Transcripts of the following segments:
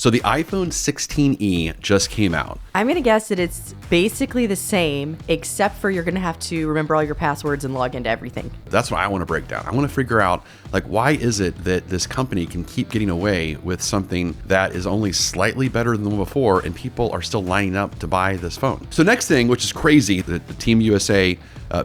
So the iPhone 16e just came out. I'm going to guess that it's basically the same, except for you're going to have to remember all your passwords and log into everything. That's what I want to break down. I want to figure out, like, why is it that this company can keep getting away with something that is only slightly better than the one before, and people are still lining up to buy this phone. So next thing, which is crazy, that the Team USA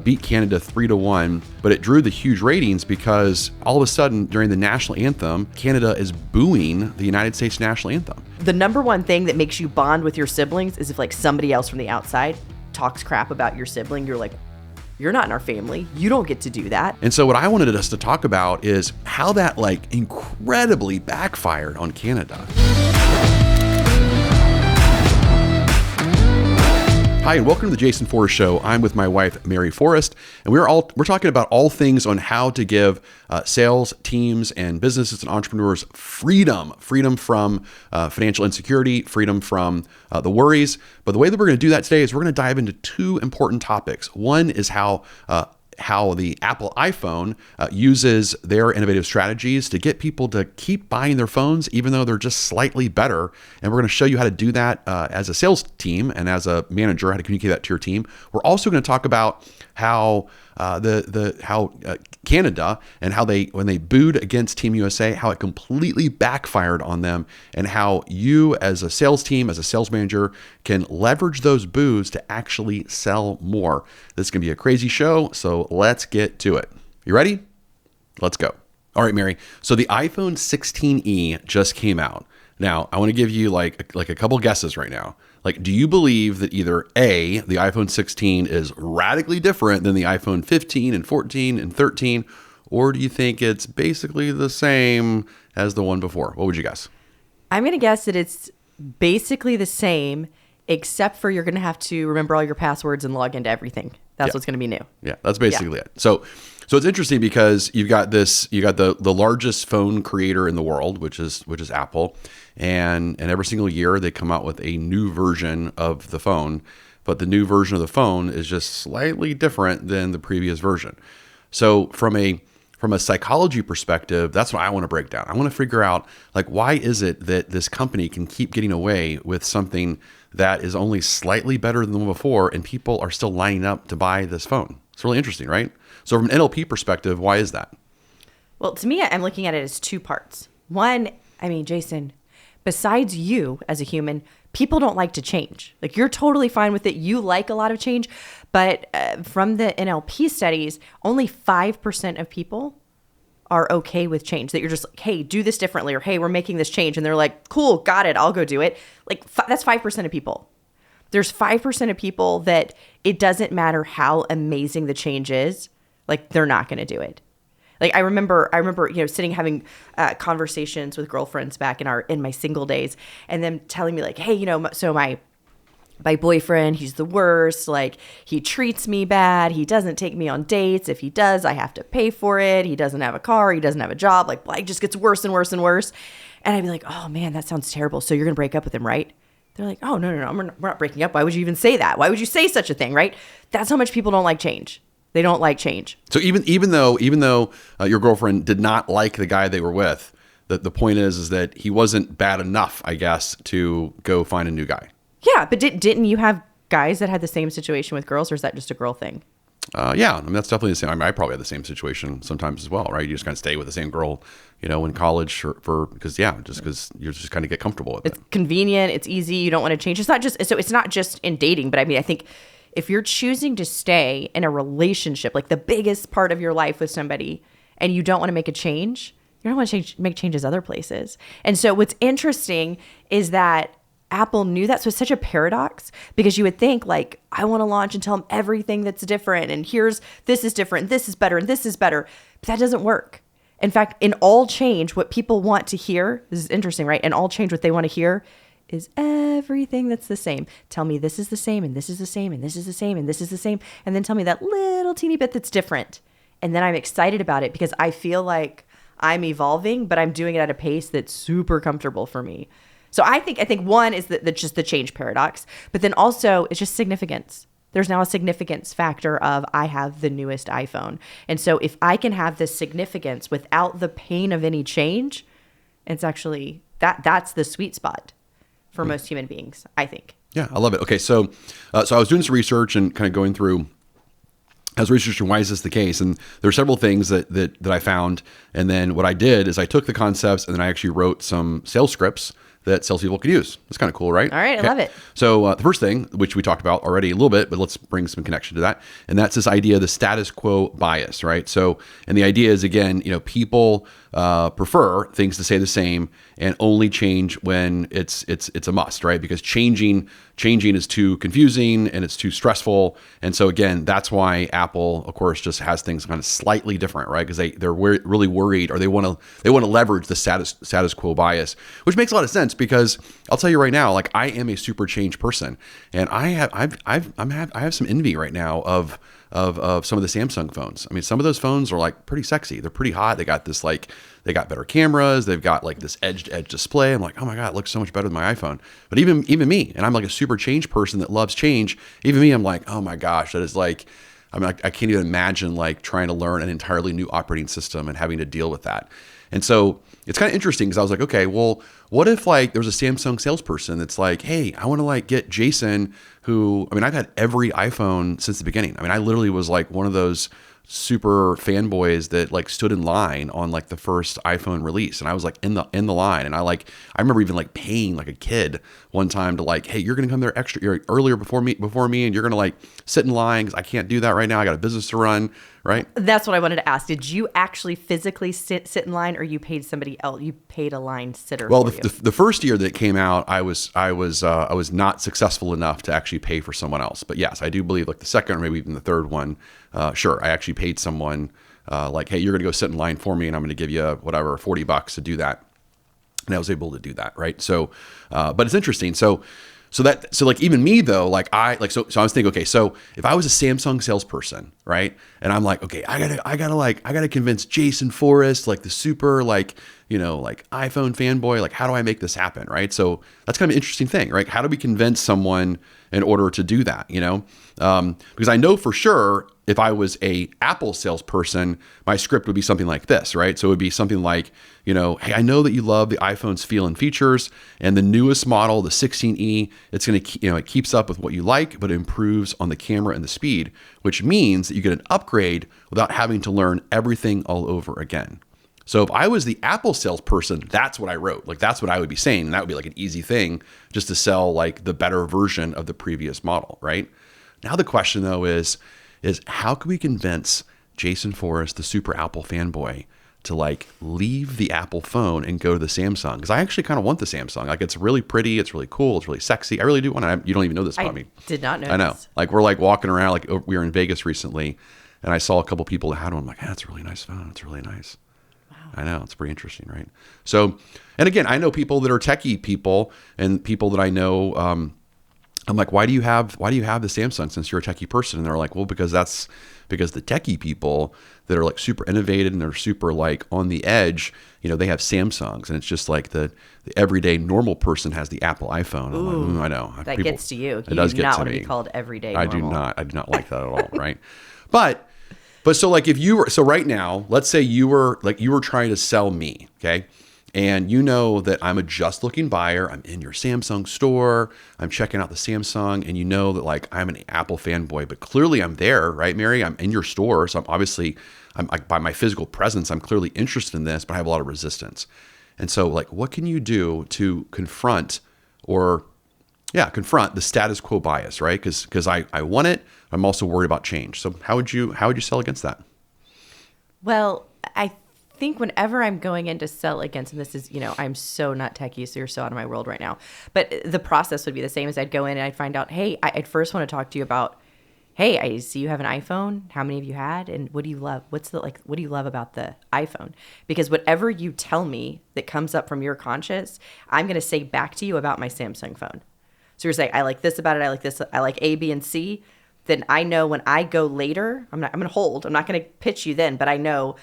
beat Canada 3-1, but it drew the huge ratings because all of a sudden during the national anthem, Canada is booing the United States national anthem. The number one thing that makes you bond with your siblings is if like somebody else from the outside talks crap about your sibling. You're like, you're not in our family. You don't get to do that. And so what I wanted us to talk about is how that like incredibly backfired on Canada. Hi, and welcome to the Jason Forrest Show. I'm with my wife, Mary Forrest, and we're talking about all things on how to give sales teams and businesses and entrepreneurs freedom from financial insecurity, freedom from the worries. But the way that we're going to do that today is we're going to dive into two important topics. One is how the Apple iPhone uses their innovative strategies to get people to keep buying their phones, even though they're just slightly better. And we're going to show you how to do that as a sales team and as a manager, how to communicate that to your team. We're also going to talk about how Canada and how when they booed against Team USA, how it completely backfired on them, and how you as a sales team, as a sales manager, can leverage those boos to actually sell more. This is going to be a crazy show, so let's get to it. You ready? Let's go. All right, Mary. So the iPhone 16e just came out. Now, I want to give you like a couple guesses right now. Like, do you believe that either A, the iPhone 16 is radically different than the iPhone 15 and 14 and 13, or do you think it's basically the same as the one before? What would you guess? I'm going to guess that it's basically the same, except for you're going to have to remember all your passwords and log into everything. That's what's going to be new. Yeah, that's basically it. So it's interesting because you got the largest phone creator in the world, which is Apple, and every single year they come out with a new version of the phone, but the new version of the phone is just slightly different than the previous version. So from a psychology perspective, that's what I want to break down. I want to figure out, like, why is it that this company can keep getting away with something that is only slightly better than the one before, and people are still lining up to buy this phone? It's really interesting, right? So from an NLP perspective, why is that? Well, to me, I'm looking at it as two parts. One, I mean, Jason, besides you as a human, people don't like to change. Like, you're totally fine with it. You like a lot of change. But from the NLP studies, only 5% of people are okay with change. That you're just like, hey, do this differently, or hey, we're making this change. And they're like, cool, got it, I'll go do it. Like, that's 5% of people. There's 5% of people that it doesn't matter how amazing the change is, like, they're not going to do it. Like, I remember, sitting having conversations with girlfriends back in my single days, and them telling me like, hey, so my boyfriend, he's the worst. Like, he treats me bad. He doesn't take me on dates. If he does, I have to pay for it. He doesn't have a car. He doesn't have a job. Like, it just gets worse and worse and worse. And I'd be like, oh man, that sounds terrible. So you're going to break up with him, right? They're like, oh, no, we're not breaking up. Why would you even say that? Why would you say such a thing, right? That's how much people don't like change. They don't like change. So even though your girlfriend did not like the guy they were with, the point is that he wasn't bad enough, I guess, to go find a new guy. Yeah, but didn't you have guys that had the same situation with girls, or is that just a girl thing? Yeah, I mean, that's definitely the same. I mean, I probably had the same situation sometimes as well, right? You just kind of stay with the same girl, in college because you just kind of get comfortable with it. It's convenient. It's easy. You don't want to change. It's not just in dating, but I mean, I think if you're choosing to stay in a relationship, like the biggest part of your life with somebody, and you don't want to make a change, you don't want to make changes other places. And so what's interesting is that Apple knew that. So it's such a paradox, because you would think like, I want to launch and tell them everything that's different. And this is different. This is better. And this is better. But that doesn't work. In fact, in all change, what people want to hear, this is interesting, right? In all change, what they want to hear is everything that's the same. Tell me this is the same, and this is the same, and this is the same, and this is the same. And then tell me that little teeny bit that's different. And then I'm excited about it because I feel like I'm evolving, but I'm doing it at a pace that's super comfortable for me. So I think one is just the change paradox, but then also it's just significance. There's now a significance factor of I have the newest iPhone. And so if I can have this significance without the pain of any change, it's actually That's the sweet spot for most human beings, I think. Yeah, I love it. Okay, so I was doing some research and kind of going through. I was researching why is this the case, and there are several things that I found. And then what I did is I took the concepts and then I actually wrote some sales scripts that salespeople could use. It's kind of cool, right? All right, I love it. So the first thing, which we talked about already a little bit, but let's bring some connection to that, and that's this idea of the status quo bias, right? So, and the idea is, again, people prefer things to stay the same and only change when it's a must, right? Because changing is too confusing and it's too stressful. And so again, that's why Apple, of course, just has things kind of slightly different, right? Because they're really worried, or they want to leverage the status quo bias, which makes a lot of sense. Because I'll tell you right now, like I am a super change person, and I have some envy right now of some of the Samsung phones. I mean, some of those phones are like pretty sexy. They're pretty hot. They got this they got better cameras. They've got like this edge to edge display. I'm like, oh my God, it looks so much better than my iPhone. But even me, and I'm like a super change person that loves change. Even me, I'm like, oh my gosh, that is like, I mean, I can't even imagine like trying to learn an entirely new operating system and having to deal with that. And so it's kind of interesting because I was like, okay, well, what if like there was a Samsung salesperson that's like, hey, I want to like get Jason, who, I mean, I've had every iPhone since the beginning. I mean, I literally was like one of those super fanboys that like stood in line on like the first iPhone release, and I was like in the line, and I remember even like paying like a kid one time to like, hey, you're gonna come there earlier before me, and you're gonna like sit in line because I can't do that right now. I got a business to run, right? That's what I wanted to ask. Did you actually physically sit in line, or you paid somebody else? You paid a line sitter? Well, the first year that it came out, I was not successful enough to actually pay for someone else. But yes, I do believe like the second or maybe even the third one, sure, I actually paid someone like, hey, you're going to go sit in line for me, and I'm going to give you whatever $40 to do that. And I was able to do that, right? So, but it's interesting. So like even me though, like I was thinking, okay, so if I was a Samsung salesperson, right, and I'm like, okay, I gotta convince Jason Forrest, like the super like iPhone fanboy, like how do I make this happen, right? So that's kind of an interesting thing, right? How do we convince someone in order to do that, because I know for sure if I was a Apple salesperson, my script would be something like this, right? So it would be something like, hey, I know that you love the iPhone's feel and features, and the newest model, the 16E, it's going to, it keeps up with what you like, but it improves on the camera and the speed, which means that you get an upgrade without having to learn everything all over again. So if I was the Apple salesperson, that's what I wrote. Like that's what I would be saying, and that would be like an easy thing just to sell like the better version of the previous model, right? Now the question though is how can we convince Jason Forrest, the super Apple fanboy, to like leave the Apple phone and go to the Samsung? Because I actually kind of want the Samsung. Like it's really pretty, it's really cool, it's really sexy. I really do want it. You don't even know this about me. Did not know. I know. Like we're like walking around, like we were in Vegas recently, and I saw a couple people that had one. I'm like, that's a really nice phone. It's really nice. Wow. I know, it's pretty interesting, right? So, and again, I know people that are techie people and people that I know. I'm like, why do you have the Samsung since you're a techie person? And they're like, well, because the techie people that are like super innovative and they're super like on the edge, they have Samsungs, and it's just like the everyday normal person has the Apple iPhone. I'm like, I know. That gets to you. It does do get not to want to me. be called everyday normal. I do not like that at all, right? But so like if you were, so right now, let's say you were trying to sell me, okay? And you know that I'm a just looking buyer. I'm in your Samsung store. I'm checking out the Samsung, and you know that like I'm an Apple fanboy, but clearly I'm there, right, Mary? I'm in your store. So I'm by my physical presence, I'm clearly interested in this, but I have a lot of resistance. And so like, what can you do to confront the status quo bias, right? Because I want it. I'm also worried about change. So how would you sell against that? Well, I think whenever I'm going in to sell against, and this is, I'm so not techie, so you're so out of my world right now, but the process would be the same as I'd go in and I'd find out, hey, I'd first want to talk to you about, hey, I see you have an iPhone. How many have you had? And what do you love? What do you love about the iPhone? Because whatever you tell me that comes up from your conscience, I'm going to say back to you about my Samsung phone. So you're saying, I like this about it. I like this. I like A, B, and C. Then I know when I go later, I'm going to hold. I'm not going to pitch you then, but I know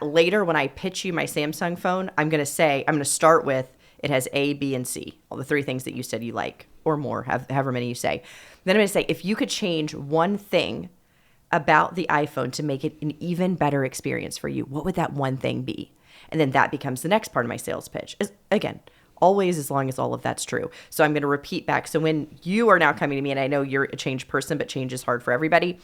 later when I pitch you my Samsung phone, I'm going to start with, it has A, B, and C, all the three things that you said you like, or more, however many you say. Then I'm going to say, if you could change one thing about the iPhone to make it an even better experience for you, what would that one thing be? And then that becomes the next part of my sales pitch. Is, again, always, as long as all of that's true. So I'm going to repeat back. So when you are now coming to me, and I know you're a changed person, but change is hard for everybody.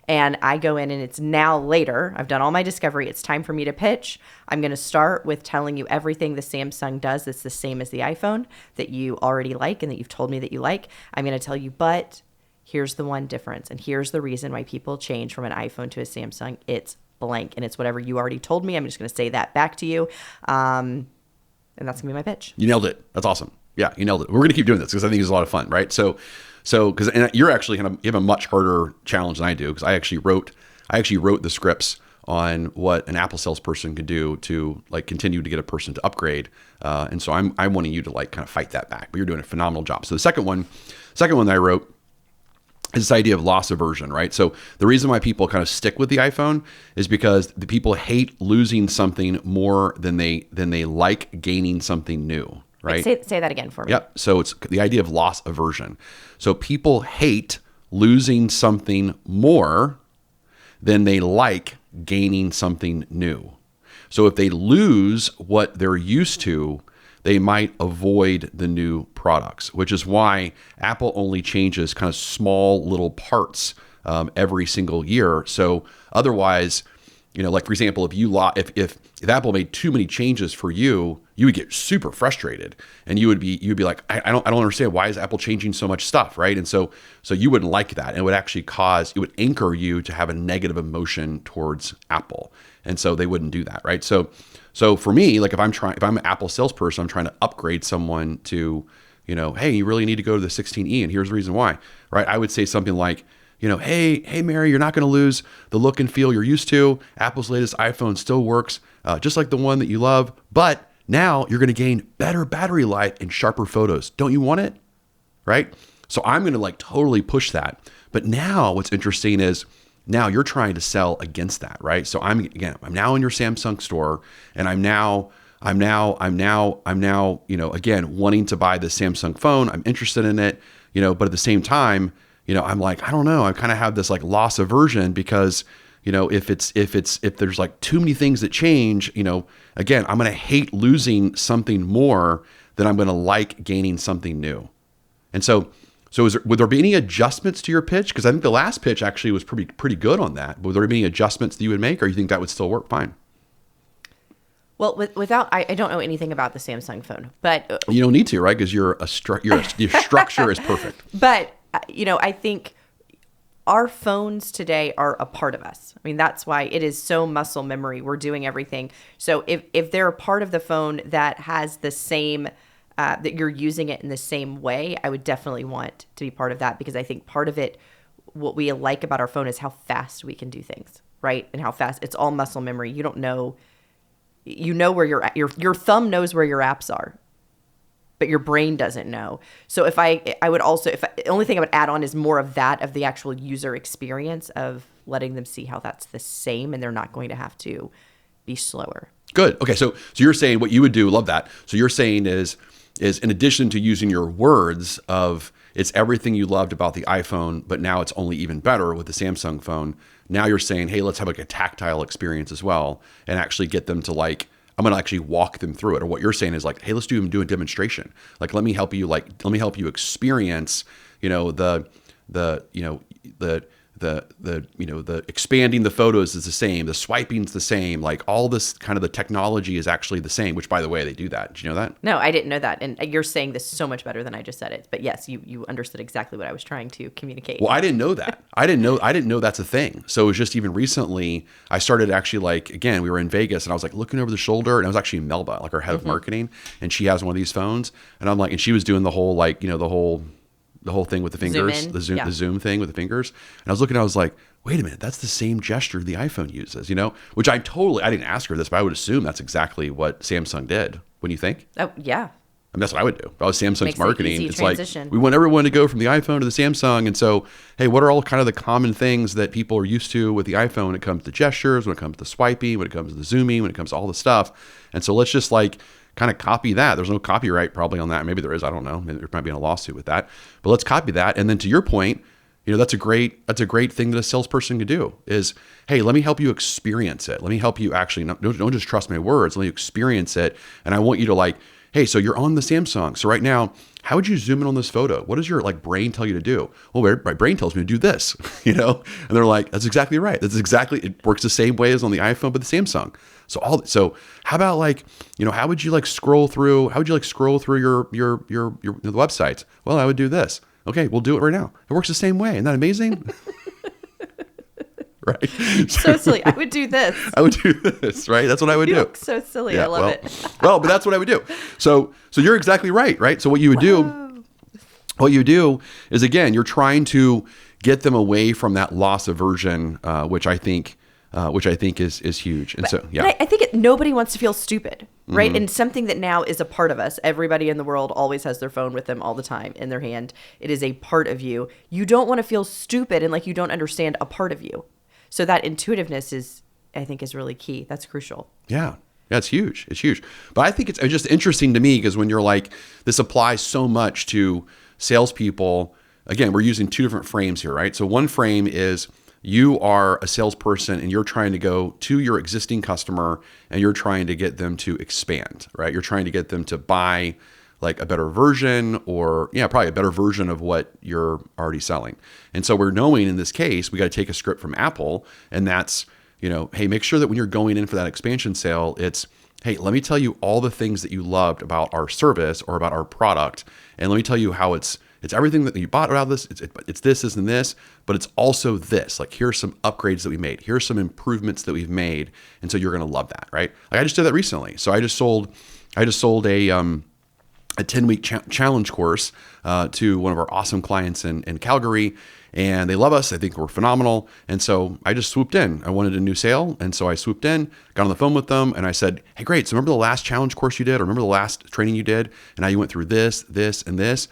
And I go in and it's now later. I've done all my discovery. It's time for me to pitch. I'm going to start with telling you everything the Samsung does that's the same as the iPhone that you already like and that you've told me that you like. I'm going to tell you, but here's the one difference. And here's the reason why people change from an iPhone to a Samsung. It's blank. And it's whatever you already told me. I'm just going to say that back to you. And that's gonna be my pitch. You nailed it. That's awesome. Yeah, you nailed it. We're gonna keep doing this because I think it's a lot of fun, right? So because you're actually you have a much harder challenge than I do because I actually wrote the scripts on what an Apple salesperson could do to like continue to get a person to upgrade. And so I'm wanting you to like kind of fight that back. But you're doing a phenomenal job. So the second one that I wrote is this idea of loss aversion, right? So the reason why people kind of stick with the iPhone is because the people hate losing something more than they like gaining something new, right? Say that again for me. Yep. So it's the idea of loss aversion. So people hate losing something more than they like gaining something new. So if they lose what they're used to, they might avoid the new products, which is why Apple only changes kind of small little parts every single year. So otherwise, like for example, if Apple made too many changes for you, you would get super frustrated, and you'd be like, I don't understand, why is Apple changing so much stuff, right? And so you wouldn't like that, and it would anchor you to have a negative emotion towards Apple, and so they wouldn't do that, right? So for me, like if I'm an Apple salesperson, I'm trying to upgrade someone to, hey, you really need to go to the 16E, and here's the reason why, right? I would say something like, hey, Mary, you're not going to lose the look and feel you're used to. Apple's latest iPhone still works just like the one that you love, but now you're going to gain better battery life and sharper photos. Don't you want it? Right? So I'm going to like totally push that. But now what's interesting is now you're trying to sell against that, right? So I'm now in your Samsung store, and I'm now, again, wanting to buy the Samsung phone. I'm interested in it, but at the same time, I'm like, I don't know. I kind of have this like loss aversion because, if there's like too many things that change, again, I'm going to hate losing something more than I'm going to like gaining something new. And so would there be any adjustments to your pitch? Because I think the last pitch actually was pretty good on that. Would there be any adjustments that you would make, or you think that would still work fine? Well, I don't know anything about the Samsung phone, but you don't need to, right? Because your structure is perfect. But I think our phones today are a part of us. I mean, that's why it is so muscle memory. We're doing everything. So if they're a part of the phone that has the same, that you're using it in the same way, I would definitely want to be part of that, because I think part of it, what we like about our phone is how fast we can do things, right? And how fast, it's all muscle memory. You don't know, where your thumb knows where your apps are, but your brain doesn't know. So the only thing I would add on is more of that, of the actual user experience of letting them see how that's the same, and they're not going to have to be slower. Good. Okay. So you're saying what you would do, love that. So you're saying is in addition to using your words of it's everything you loved about the iPhone, but now it's only even better with the Samsung phone. Now you're saying, hey, let's have like a tactile experience as well, and actually get them to like, I'm going to actually walk them through it. Or what you're saying is like, hey, let's do a demonstration. Like, let me help you experience, the expanding the photos is the same. The swiping's the same. Like all this kind of the technology is actually the same, which by the way, they do that. Did you know that? No, I didn't know that. And you're saying this so much better than I just said it. But yes, you understood exactly what I was trying to communicate. Well, I didn't know that. I didn't know that's a thing. So it was just even recently, I started actually like, again, we were in Vegas and I was like looking over the shoulder, and I was actually Melba, like our head of marketing. And she has one of these phones, and I'm like, and she was doing the whole, like, the whole thing with the fingers, the zoom thing with the fingers. And I was looking, I was like, wait a minute, that's the same gesture the iPhone uses, which I didn't ask her this, but I would assume that's exactly what Samsung did. Wouldn't you think? Oh, yeah. I mean, that's what I would do. If I was Samsung's Makes marketing, it's transition. Like, we want everyone to go from the iPhone to the Samsung. And so, hey, what are all kind of the common things that people are used to with the iPhone when it comes to gestures, when it comes to swiping, when it comes to the zooming, when it comes to all the stuff. And so let's just like kind of copy that. There's no copyright probably on that. Maybe there is. I don't know. Maybe there might be a lawsuit with that. But let's copy that. And then to your point, that's a great thing that a salesperson could do is, hey, let me help you experience it. Let me help you actually don't just trust my words. Let me experience it. And I want you to like, hey, so you're on the Samsung. So right now, how would you zoom in on this photo? What does your like brain tell you to do? Well, my brain tells me to do this, And they're like, that's exactly right. It works the same way as on the iPhone, but the Samsung. So how about like, how would you like scroll through your the websites? Well, I would do this. Okay, we'll do it right now. It works the same way. Isn't that amazing? Right. So silly. I would do this. I would do this, right? That's what I would You do. look so silly. Yeah, I love it. But that's what I would do. So you're exactly right? So what you would do is, again, you're trying to get them away from that loss aversion, which I think is huge. And I think nobody wants to feel stupid, right? And something that now is a part of us. Everybody in the world always has their phone with them all the time in their hand. It is a part of you. You don't want to feel stupid and like you don't understand a part of you. So that intuitiveness is really key. That's crucial. Yeah. Yeah, it's huge. It's huge. But I think it's just interesting to me because when you're like, this applies so much to salespeople. Again, we're using two different frames here, right? So one frame is you are a salesperson and you're trying to go to your existing customer and you're trying to get them to expand, right? You're trying to get them to buy like a better version or probably a better version of what you're already selling. And so we're knowing in this case, we got to take a script from Apple, and that's, hey, make sure that when you're going in for that expansion sale, it's, hey, let me tell you all the things that you loved about our service or about our product. And let me tell you how it's everything that you bought out of this. It's this, and this, but it's also this. Like, here's some upgrades that we made. Here's some improvements that we've made. And so you're going to love that, right? Like I just did that recently. So I just sold a 10-week challenge course to one of our awesome clients in Calgary, and they love us. I think we're phenomenal. And so I just swooped in. I wanted a new sale. And so I swooped in, got on the phone with them, and I said, hey, great. So remember the last challenge course you did, or remember the last training you did, and how you went through this, and this.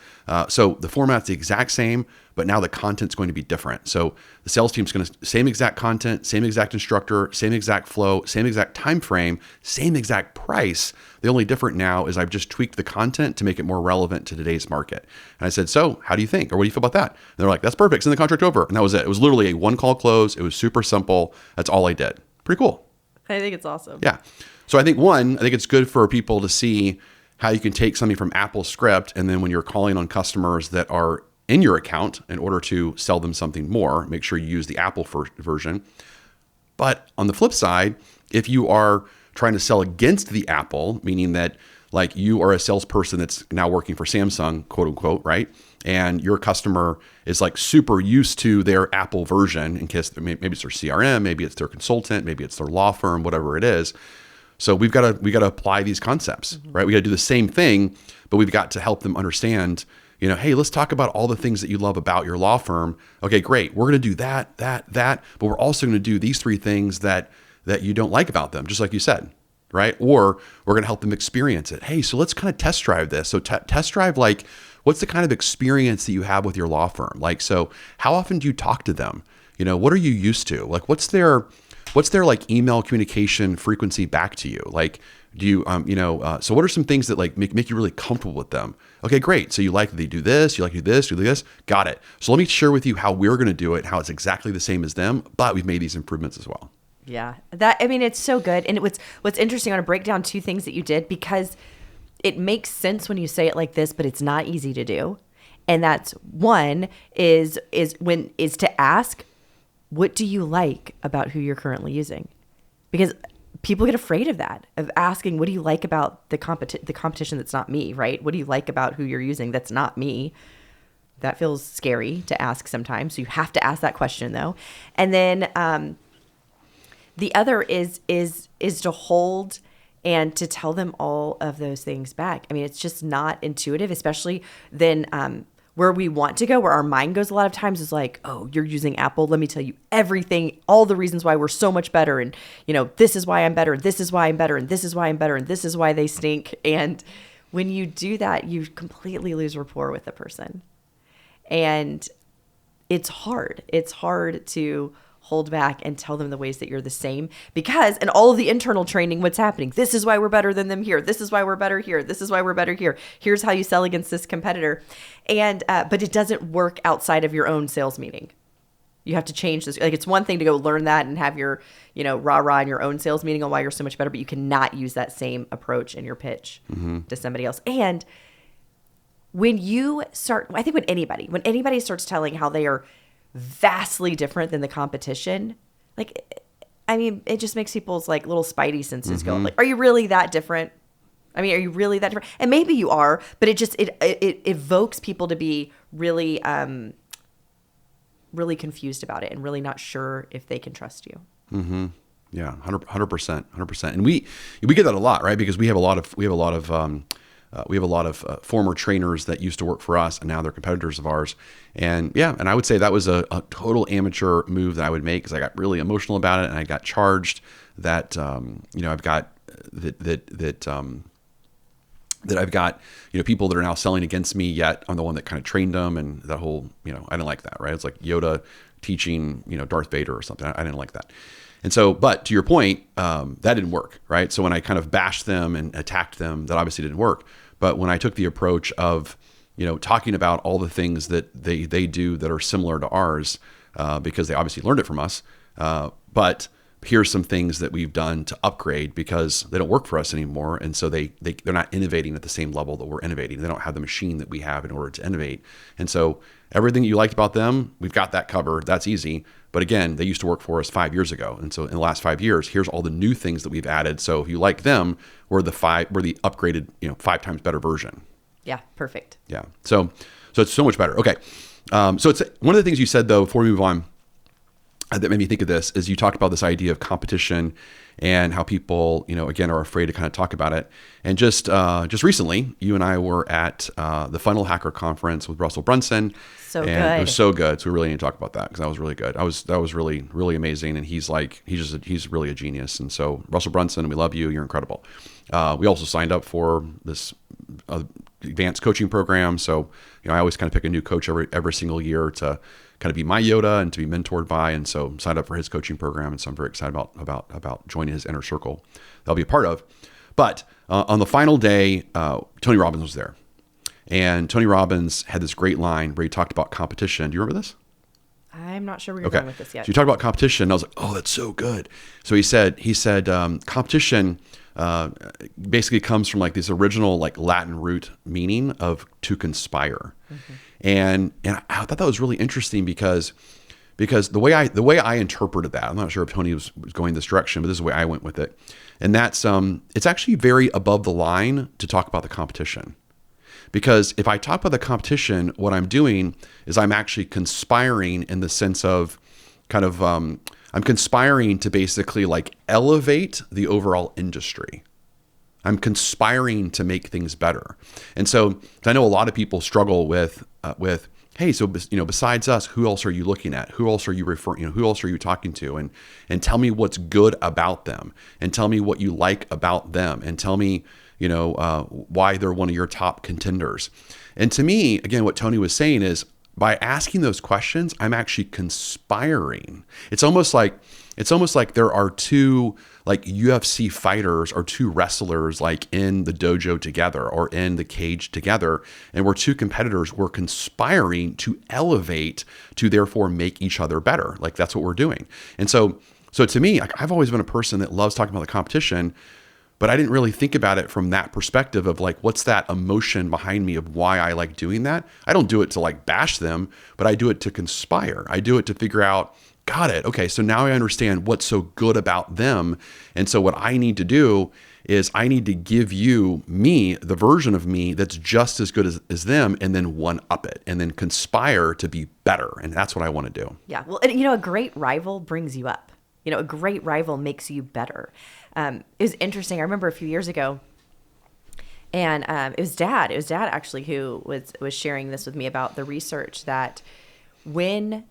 So the format's the exact same, but now the content's going to be different. So the sales team's going to same exact content, same exact instructor, same exact flow, same exact time frame, same exact price. The only different now is I've just tweaked the content to make it more relevant to today's market. And I said, so how do you think? Or what do you feel about that? And they're like, that's perfect. Send the contract over. And that was it. It was literally a one call close. It was super simple. That's all I did. Pretty cool. I think it's awesome. Yeah. So I think it's good for people to see how you can take something from Apple's script, and then when you're calling on customers that are in your account in order to sell them something more, make sure you use the Apple version. But on the flip side, if you are trying to sell against the Apple, meaning that like you are a salesperson that's now working for Samsung, quote unquote, right? And your customer is like super used to their Apple version in case maybe it's their CRM, maybe it's their consultant, maybe it's their law firm, whatever it is. So we got to apply these concepts, right? We got to do the same thing, but we've got to help them understand, hey, let's talk about all the things that you love about your law firm. Okay, great. We're going to do that, but we're also going to do these three things that you don't like about them, just like you said, right? Or we're going to help them experience it. Hey, so let's kind of test drive this. So test drive, like, what's the kind of experience that you have with your law firm? Like, so how often do you talk to them? What are you used to? Like, what's their like email communication frequency back to you? Like, do you, so what are some things that like make you really comfortable with them? Okay, great. So you like they do this, you like to do this, you do this. Got it. So let me share with you how we're going to do it, how it's exactly the same as them, but we've made these improvements as well. Yeah, it's so good. And what's interesting, I want to break down two things that you did, because it makes sense when you say it like this, but it's not easy to do. And that's one is to ask, what do you like about who you're currently using? Because people get afraid of that, of asking, what do you like about the competition that's not me, right? What do you like about who you're using that's not me? That feels scary to ask sometimes. So you have to ask that question though. And then the other is to hold and to tell them all of those things back. I mean, it's just not intuitive, especially then where we want to go, where our mind goes a lot of times is like, oh, you're using Apple. Let me tell you everything, all the reasons why we're so much better. And, this is why I'm better. This is why I'm better. And this is why I'm better. And this is why they stink. And when you do that, you completely lose rapport with the person. And it's hard. It's hard to hold back and tell them the ways that you're the same, because in all of the internal training, what's happening? This is why we're better than them here. This is why we're better here. This is why we're better here. Here's how you sell against this competitor. And, but it doesn't work outside of your own sales meeting. You have to change this. Like, it's one thing to go learn that and have your, rah-rah in your own sales meeting on why you're so much better, but you cannot use that same approach in your pitch to somebody else. And when you start, I think when anybody starts telling how they are vastly different than the competition, it just makes people's like little spidey senses go like, are you really that different? Are you really that different? And maybe you are, but it evokes people to be really, really confused about it and really not sure if they can trust you. Mm-hmm. Yeah, 100%. And we get that a lot, right? Because we have a lot of former trainers that used to work for us and now they're competitors of ours. And and I would say that was a total amateur move that I would make because I got really emotional about it and I got charged that I've got that I've got, people that are now selling against me, yet I'm the one that kind of trained them, and that whole, I didn't like that, right? It's like Yoda teaching, Darth Vader or something. I didn't like that. And so, but to your point, that didn't work, right? So when I kind of bashed them and attacked them, that obviously didn't work. But when I took the approach of, talking about all the things that they do that are similar to ours, because they obviously learned it from us, but here's some things that we've done to upgrade because they don't work for us anymore. And so they're not innovating at the same level that we're innovating. They don't have the machine that we have in order to innovate. And so everything you liked about them, we've got that covered. That's easy. But again, they used to work for us 5 years ago. And so in the last 5 years, here's all the new things that we've added. So if you like them, we're the upgraded, 5 times better version. Yeah. Perfect. Yeah. So it's so much better. Okay. So it's one of the things you said though, before we move on, that made me think of this is you talked about this idea of competition and how people, again, are afraid to kind of talk about it. And just recently, you and I were at the Funnel Hacker Conference with Russell Brunson. Good. It was so good. So we really need to talk about that because that was really good. That was really, really amazing. And he's really a genius. And so Russell Brunson, we love you. You're incredible. We also signed up for this advanced coaching program. So, I always kind of pick a new coach every single year to kind of be my Yoda and to be mentored by. And so signed up for his coaching program. And so I'm very excited about joining his inner circle that I'll be a part of. But on the final day, Tony Robbins was there. And Tony Robbins had this great line where he talked about competition. Do you remember this? I'm not sure where you're going with this yet. So you talked about competition. And I was like, oh, that's so good. So he said competition basically comes from like this original like Latin root meaning of to conspire. Mm-hmm. And I thought that was really interesting because the way I interpreted that, I'm not sure if Tony was going this direction, but this is the way I went with it. And that's it's actually very above the line to talk about the competition. Because if I talk about the competition, what I'm doing is I'm actually conspiring in the sense of kind of I'm conspiring to basically like elevate the overall industry. I'm conspiring to make things better. And so I know a lot of people struggle with, hey, so, besides us, who else are you looking at? Who else are you referring, who else are you talking to? And tell me what's good about them and tell me what you like about them and tell me, why they're one of your top contenders. And to me, again, what Tony was saying is by asking those questions, I'm actually conspiring. It's almost like there are two like UFC fighters or two wrestlers like in the dojo together or in the cage together. And we're two competitors. We're conspiring to elevate to therefore make each other better. Like that's what we're doing. And so to me, I've always been a person that loves talking about the competition, but I didn't really think about it from that perspective of like, what's that emotion behind me of why I like doing that? I don't do it to like bash them, but I do it to conspire. I do it to figure out, got it. Okay. So now I understand what's so good about them. And so what I need to do is I need to give you me, the version of me that's just as good as them, and then one up it and then conspire to be better. And that's what I want to do. Yeah. Well, a great rival brings you up. A great rival makes you better. It was interesting. I remember a few years ago, and it was Dad actually who was sharing this with me about the research that when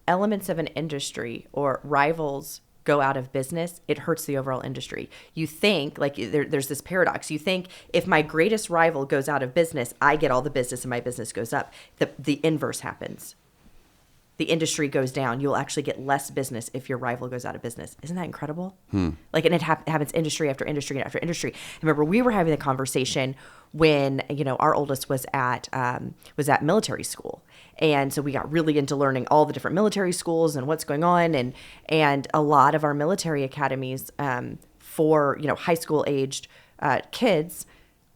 elements of an industry or rivals go out of business, it hurts the overall industry. You think, like there's this paradox. You think if my greatest rival goes out of business, I get all the business and my business goes up. The inverse happens. the industry goes down, you'll actually get less business if your rival goes out of business. Isn't that incredible? Like, and it happens industry after industry after industry. I remember we were having the conversation when, our oldest was at military school. And so we got really into learning all the different military schools and what's going on. And a lot of our military academies for, high school aged kids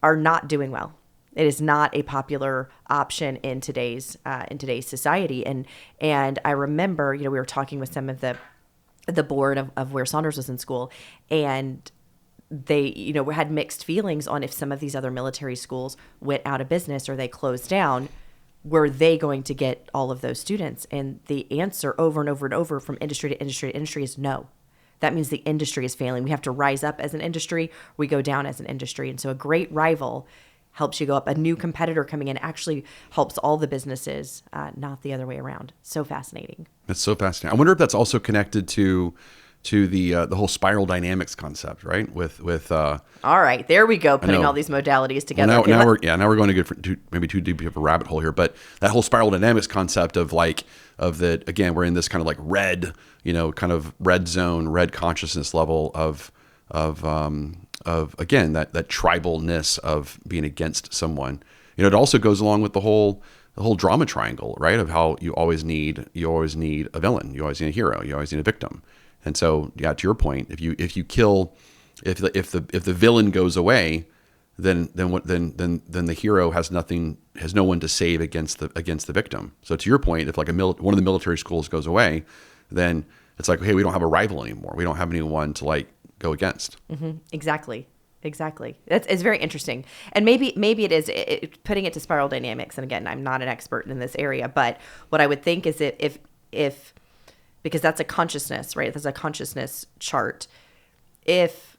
are not doing well. It is not a popular option in today's society. And I remember, we were talking with some of the board of where Saunders was in school, and they, had mixed feelings on if some of these other military schools went out of business or they closed down, were they going to get all of those students? And the answer over and over and over from industry to industry to industry is no. That means the industry is failing. We have to rise up as an industry. We go down as an industry. And so a great rival helps you go up. A new competitor coming in actually helps all the businesses, not the other way around. So fascinating. It's so fascinating. I wonder if that's also connected to the whole spiral dynamics concept, right? With all right, there we go, putting all these modalities together. Well, now we're going to get maybe too deep of a rabbit hole here, but that whole spiral dynamics concept of again, we're in this kind of like red, kind of red zone, red consciousness level of again, that tribalness of being against someone. It also goes along with the whole drama triangle, right? Of how you always need a villain, you always need a hero, you always need a victim. And so, yeah, to your point, if the villain goes away, then the hero has no one to save against the victim. So to your point, if like one of the military schools goes away, then it's like, hey, we don't have a rival anymore. We don't have anyone to like go against. Mm-hmm. Exactly. It's very interesting. And maybe it is putting it to spiral dynamics. And again, I'm not an expert in this area, but what I would think is if because that's a consciousness, right? That's a consciousness chart. If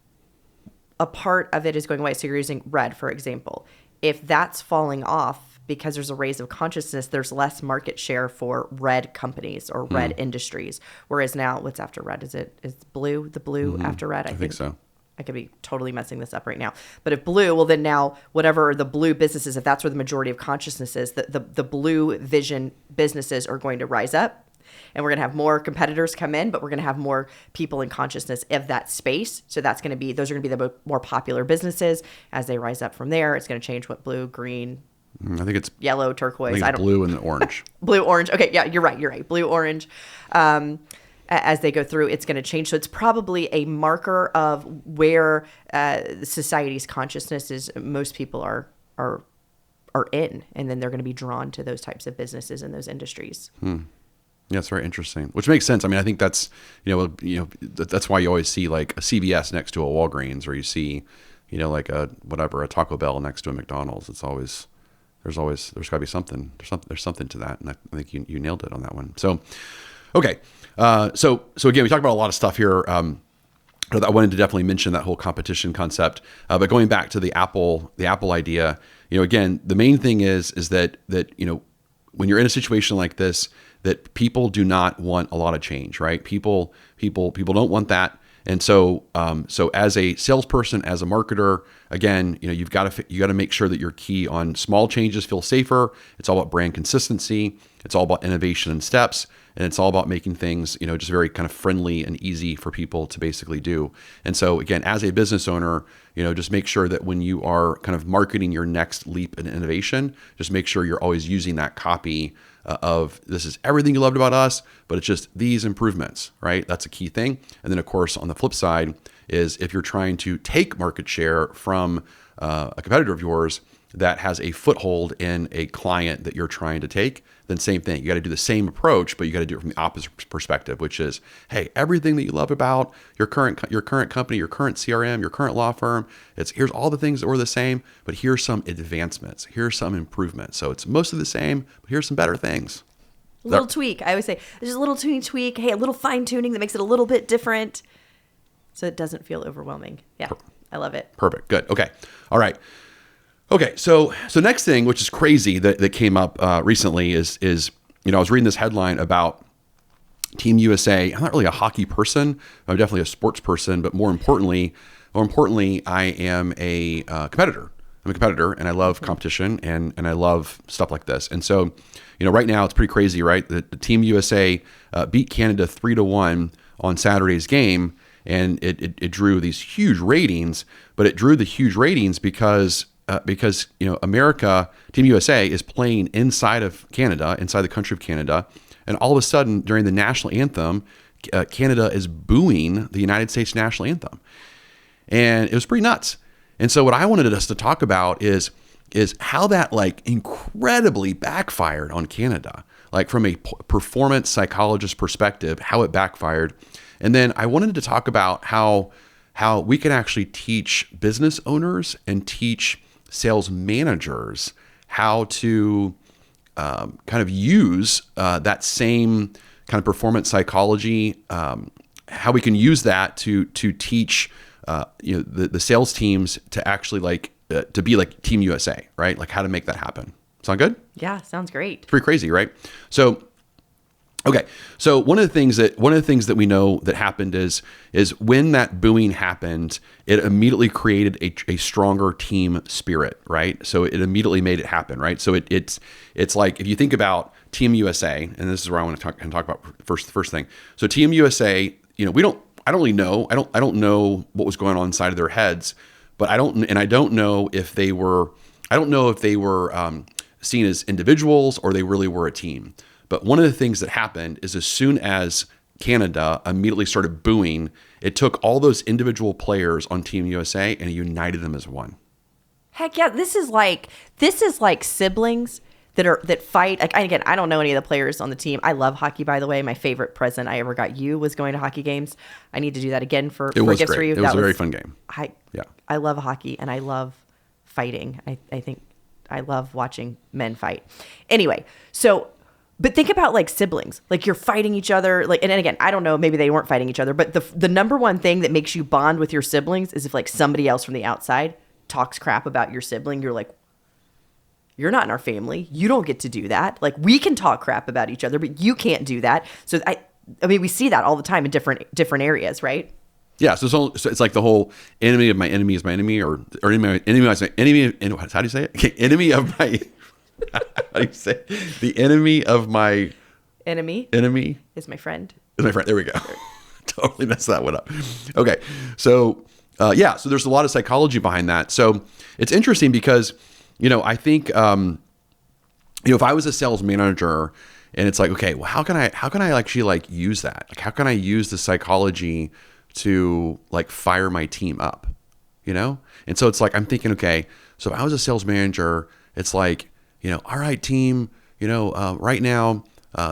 a part of it is going away, so you're using red, for example, if that's falling off because there's a raise of consciousness, there's less market share for red companies or red industries. Whereas now, what's after red? Is blue? The blue after red? I think so. I could be totally messing this up right now. But if blue, well then now whatever the blue businesses, if that's where the majority of consciousness is, the blue vision businesses are going to rise up. And we're going to have more competitors come in, but we're going to have more people in consciousness of that space. So those are going to be the more popular businesses. As they rise up from there, it's going to change what blue, green, I think it's yellow, turquoise. I think it's blue and orange. Blue, orange. Okay, yeah, you're right. Blue, orange. As they go through, it's going to change. So it's probably a marker of where society's consciousness is. Most people are in, and then they're going to be drawn to those types of businesses and those industries. Yeah, it's very interesting, which makes sense. I mean, I think that's, that's why you always see like a CVS next to a Walgreens, or you see, like a Taco Bell next to a McDonald's. It's always, there's got to be something. There's something to that. And I think you nailed it on that one. So, okay. So again, we talked about a lot of stuff here. I wanted to definitely mention that whole competition concept. But going back to the Apple idea, again, the main thing is that, when you're in a situation like this, that people do not want a lot of change, right? People don't want that. And so as a salesperson, as a marketer, again, you've got to make sure that you're key on small changes feel safer. It's all about brand consistency. It's all about innovation and steps. And it's all about making things, just very kind of friendly and easy for people to basically do. And so again, as a business owner, just make sure that when you are kind of marketing your next leap in innovation, just make sure you're always using that copy of this is everything you loved about us, but it's just these improvements, right? That's a key thing. And then of course, on the flip side is if you're trying to take market share from a competitor of yours that has a foothold in a client that you're trying to take, then same thing. You got to do the same approach, but you got to do it from the opposite perspective, which is, hey, everything that you love about your current company, your current CRM, your current law firm, here's all the things that were the same, but here's some advancements, here's some improvements. So it's mostly the same, but here's some better things. A little tweak. I always say there's a little tweak. Hey, a little fine tuning that makes it a little bit different, so it doesn't feel overwhelming. Yeah, I love it. Perfect. Good. Okay. All right. Okay, so next thing, which is crazy that came up recently is I was reading this headline about Team USA. I'm not really a hockey person. I'm definitely a sports person, but more importantly, I am a competitor. I'm a competitor, and I love competition, and I love stuff like this. And so, right now it's pretty crazy, right? The Team USA beat Canada 3-1 on Saturday's game, and it drew these huge ratings. But it drew the huge ratings because America, Team USA, is playing inside of Canada, inside the country of Canada, and all of a sudden during the national anthem, Canada is booing the United States national anthem, and it was pretty nuts. And so what I wanted us to talk about is how that like incredibly backfired on Canada, like from a performance psychologist perspective, how it backfired. And then I wanted to talk about how we can actually teach business owners and teach sales managers how to kind of use that same kind of performance psychology, how we can use that to teach the sales teams to actually to be like Team USA, right? Like how to make that happen. Sound good? Yeah, sounds great. It's pretty crazy, right? So, okay. So one of the things that we know that happened is when that booing happened, it immediately created a stronger team spirit, right? So it immediately made it happen, right? So it's like if you think about Team USA, and this is where I want to talk about first thing. So Team USA, I don't really know. I don't know what was going on inside of their heads, but I don't know if they were seen as individuals or they really were a team. But one of the things that happened is as soon as Canada immediately started booing, it took all those individual players on Team USA and it united them as one. Heck yeah, this is like siblings that fight. Like, again, I don't know any of the players on the team. I love hockey, by the way. My favorite present I ever got you was going to hockey games. I need to do that again for gifts for you. It was a very fun game. I love hockey and I love fighting. I think I love watching men fight. Anyway, but think about like siblings, like you're fighting each other. Like, and again, I don't know, maybe they weren't fighting each other, but the number one thing that makes you bond with your siblings is if like somebody else from the outside talks crap about your sibling. You're like, you're not in our family. You don't get to do that. Like we can talk crap about each other, but you can't do that. So I mean, we see that all the time in different areas, right? Yeah. So it's like the whole enemy of my enemy is my enemy, or enemy is my enemy. How do you say it? Okay, enemy of my. How do you say it? The enemy of my enemy is my friend. There we go. Totally messed that one up. Okay. So so there's a lot of psychology behind that. So it's interesting because, I think, if I was a sales manager and it's like, okay, well, how can I actually like use that? Like, how can I use the psychology to like fire my team up, And so it's like, I'm thinking, okay, so if I was a sales manager, it's like, all right, team, right now,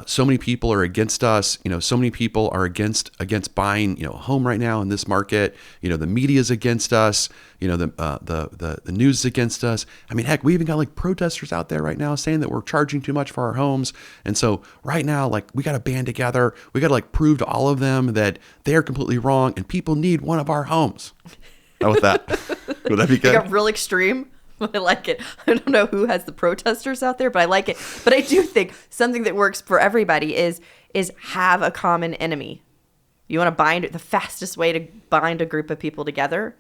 so many people are against us. So many people are against buying, a home right now in this market. The media's against us. The news is against us. I mean, heck, we even got like protesters out there right now saying that we're charging too much for our homes. And so right now, like we got to band together. We got to like prove to all of them that they're completely wrong and people need one of our homes. How about that? Would that be good? It got real extreme. I like it. I don't know who has the protesters out there, but I like it. But I do think something that works for everybody is have a common enemy. You want to bind the fastest way to bind a group of people together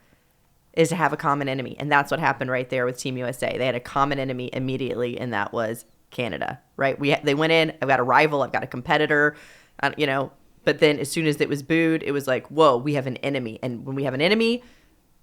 is to have a common enemy. And that's what happened right there with Team USA. They had a common enemy immediately, and that was Canada, right? They went in, I've got a rival, I've got a competitor, but then as soon as it was booed, it was like, whoa, we have an enemy. And when we have an enemy,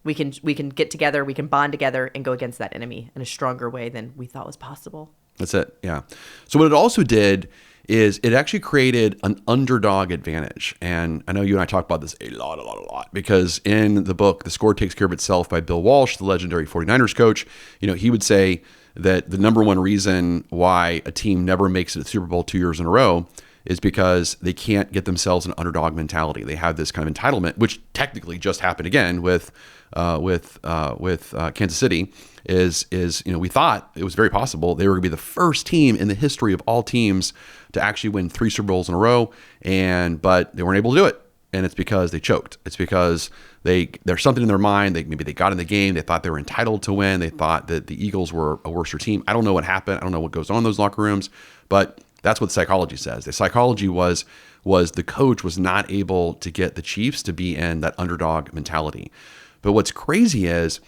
we can get together, we can bond together and go against that enemy in a stronger way than we thought was possible. That's it. Yeah. So what it also did is it actually created an underdog advantage. And I know you and I talk about this a lot, because in the book, The Score Takes Care of Itself by Bill Walsh, the legendary 49ers coach, he would say that the number one reason why a team never makes it to the Super Bowl 2 years in a row is because they can't get themselves an underdog mentality. They have this kind of entitlement, which technically just happened again with Kansas City. Is we thought it was very possible they were going to be the first team in the history of all teams to actually win 3 Super Bowls in a row, but they weren't able to do it, and it's because they choked. It's because there's something in their mind. Maybe they got in the game. They thought they were entitled to win. They thought that the Eagles were a worse team. I don't know what happened. I don't know what goes on in those locker rooms, but that's what the psychology says. The psychology was the coach was not able to get the Chiefs to be in that underdog mentality. But what's crazy is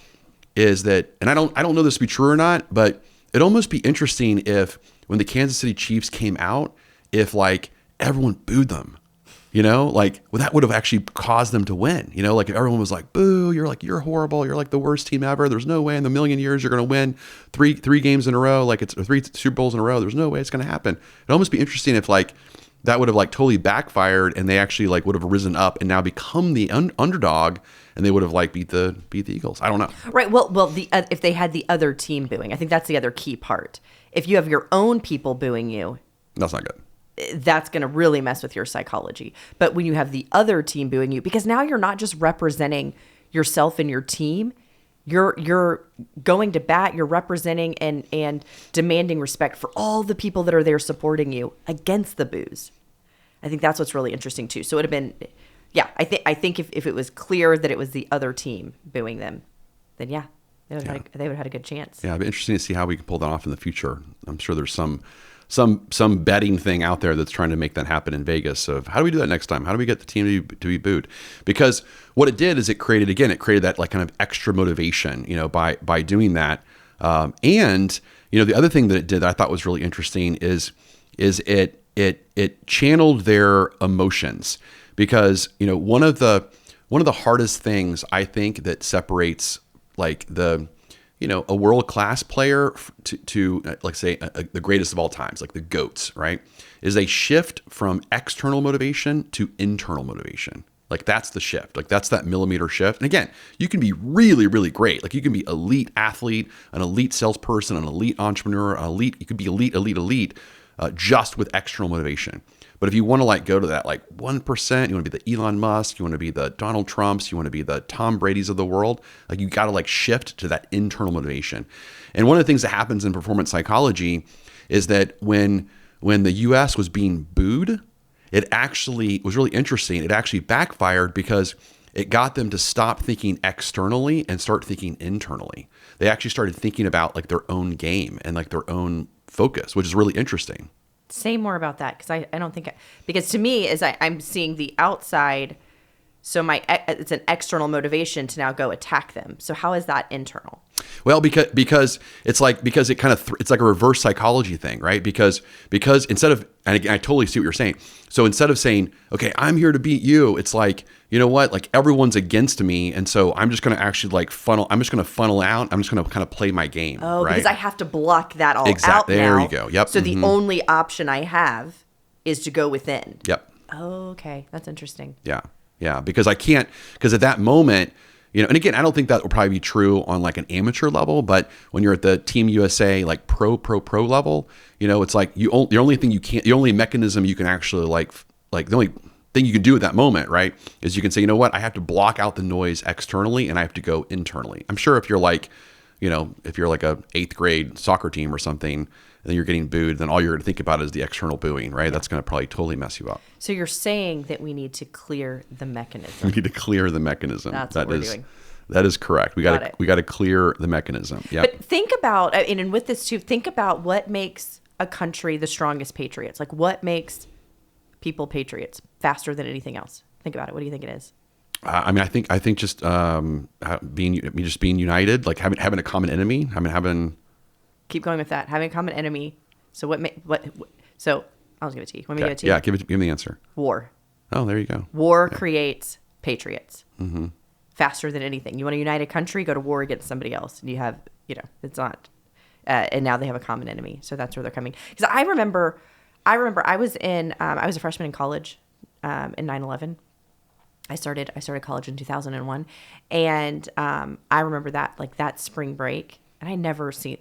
is that, and I don't know this to be true or not, but it'd almost be interesting if when the Kansas City Chiefs came out, if like everyone booed them, like well, that would have actually caused them to win. Like if everyone was like, boo, you're horrible. You're like the worst team ever. There's no way in a million years you're going to win three games in a row. Like it's 3 Super Bowls in a row. There's no way it's going to happen. It'd almost be interesting if like that would have like totally backfired and they actually like would have risen up and now become the underdog and they would have like beat the Eagles. I don't know. Right. Well, if they had the other team booing, I think that's the other key part. If you have your own people booing you, that's not good. That's going to really mess with your psychology. But when you have the other team booing you, because now you're not just representing yourself and your team, you're going to bat, you're representing and demanding respect for all the people that are there supporting you against the boos. I think that's what's really interesting too. So it would have been, yeah, I think if it was clear that it was the other team booing them, then yeah, they would have had a good chance. Yeah, it'd be interesting to see how we can pull that off in the future. I'm sure there's some betting thing out there that's trying to make that happen in Vegas of how do we do that next time? How do we get the team to be booed? Because what it did is it created that like kind of extra motivation, by doing that. And the other thing that it did that I thought was really interesting is it channeled their emotions because, one of the hardest things I think that separates like a world-class player to like say the greatest of all times, like the GOATs, right? Is a shift from external motivation to internal motivation. Like that's the shift. Like that's that millimeter shift. And again, you can be really, really great. Like you can be elite athlete, an elite salesperson, an elite entrepreneur, you could be elite, just with external motivation. But if you want to like go to that like 1%, you want to be the Elon Musk, you want to be the Donald Trumps, you want to be the Tom Brady's of the world, like you got to like shift to that internal motivation. And one of the things that happens in performance psychology is that when the US was being booed, it actually was really interesting. It actually backfired because it got them to stop thinking externally and start thinking internally. They actually started thinking about like their own game and like their own focus, which is really interesting. Say more about that because I don't think because to me is I'm seeing the outside, so it's an external motivation to now go attack them. So how is that internal? Well, because it's like it's like a reverse psychology thing, right? Because instead of, and again, I totally see what you're saying. So instead of saying, okay, I'm here to beat you, it's like, you know what? Like everyone's against me, and so I'm just going to actually like funnel. I'm just going to funnel out. I'm just going to kind of play my game. Oh, right? Because I have to block that all out There now. you go. Yep. So the only option I have is to go within. Yep. Oh, okay, that's interesting. Yeah. Because at that moment, and again, I don't think that will probably be true on like an amateur level, but when you're at the Team USA like pro level, it's like the only mechanism you can actually like the only thing you can do at that moment, right, is you can say, you know what, I have to block out the noise externally and I have to go internally. I'm sure if you're like, if you're like a 8th grade soccer team or something, and then you're getting booed, then all you're going to think about is the external booing, right? Yeah. That's going to probably totally mess you up. So you're saying that we need to clear the mechanism. We need to clear the mechanism. That's what we're doing. That is correct. We got to clear the mechanism. Yeah. But think about, and with this too, think about what makes a country the strongest patriots. Like what makes people patriots faster than anything else? Think about it. What do you think it is? I think just being united, like having a common enemy. Keep going with that. Having a common enemy. So so I'll give it to you. Want me to give it to you? Yeah, give me the answer. War. Oh, there you go. War creates patriots. Mm-hmm. Faster than anything. You want to unite a country, go to war against somebody else. And you have, it's not. And now they have a common enemy. So that's where they're coming. Because I remember I was a freshman in college in 9/11. I started college in 2001. And I remember that spring break. And I never seen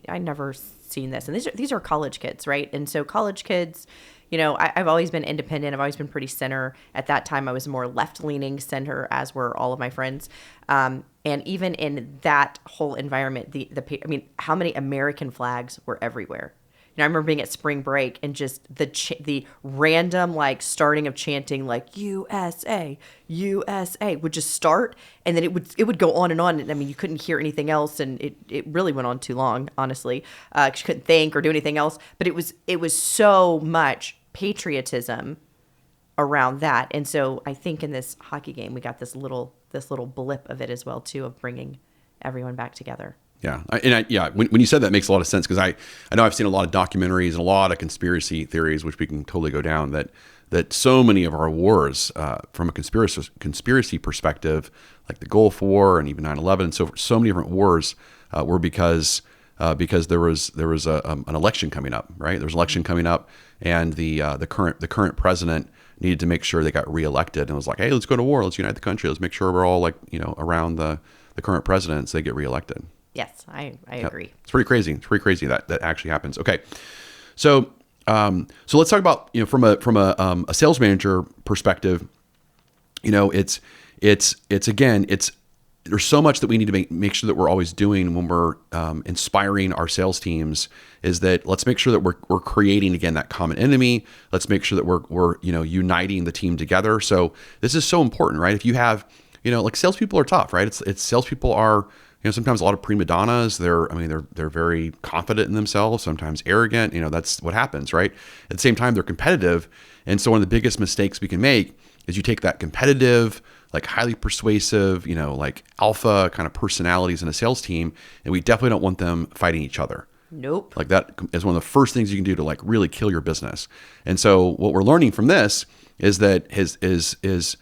this. And these are college kids, right? And so college kids, I've always been independent. I've always been pretty center. At that time, I was more left-leaning center, as were all of my friends. And even in that whole environment, how many American flags were everywhere? I remember being at spring break and just the random like starting of chanting like USA, USA would just start, and then it would go on and on. And I mean, you couldn't hear anything else, and it really went on too long, honestly, because you couldn't think or do anything else. But it was so much patriotism around that, and so I think in this hockey game we got this little blip of it as well too, of bringing everyone back together. Yeah. When you said that, it makes a lot of sense, because I know I've seen a lot of documentaries and a lot of conspiracy theories, which we can totally go down, that so many of our wars, from a conspiracy perspective, like the Gulf War and even 9/11, and so many different wars were because there was an election coming up, right? There was an election coming up, and the current president needed to make sure they got reelected, and it was like, hey, let's go to war, let's unite the country, let's make sure we're all around the current president so they get reelected. Yes, I agree. It's pretty crazy. It's pretty crazy that actually happens. Okay, so let's talk about, from a sales manager perspective. There's so much that we need to make sure that we're always doing when we're inspiring our sales teams, is that let's make sure that we're creating, again, that common enemy. Let's make sure that we're uniting the team together. So this is so important, right? If you have, like, salespeople are tough, right? It's salespeople are, sometimes a lot of prima donnas. They're very confident in themselves, sometimes arrogant. That's what happens, right? At the same time, they're competitive. And so one of the biggest mistakes we can make is you take that competitive, like highly persuasive, like alpha kind of personalities in a sales team, and we definitely don't want them fighting each other. Nope. Like, that is one of the first things you can do to, like, really kill your business. And so what we're learning from this is that is